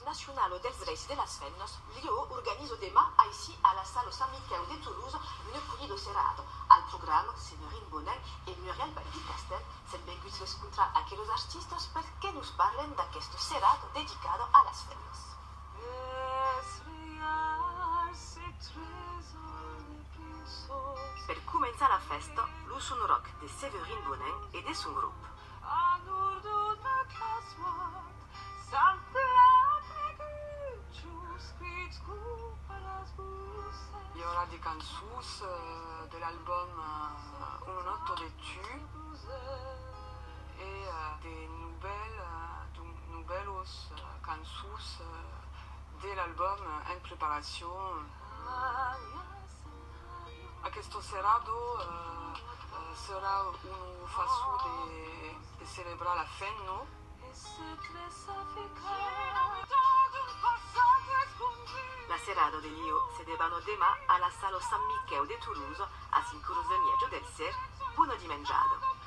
nacional dels Reis de las Fennes, Lió organise demain ici à la salle Saint-Michel de Toulouse une poignée de serrado. Al programme, Séverine Bonin et Muriel Valdicastel s'han venguts l'escoltar aquells artistes perquè nos parlen d'aquest serrado dedicat a las Fennes. Per començar la festa, lo son rock de Séverine Bonin et de son groupe. Il y aura des cançons de l'album Un autre de tu et des nouvelles cançons de l'album en préparation. Questo serrado sarà una façon de célébrer la fin, no? La serrado de Lió se débanno demain à la salle Saint-Michel de Toulouse a 5 h del ser, buon di mangiado.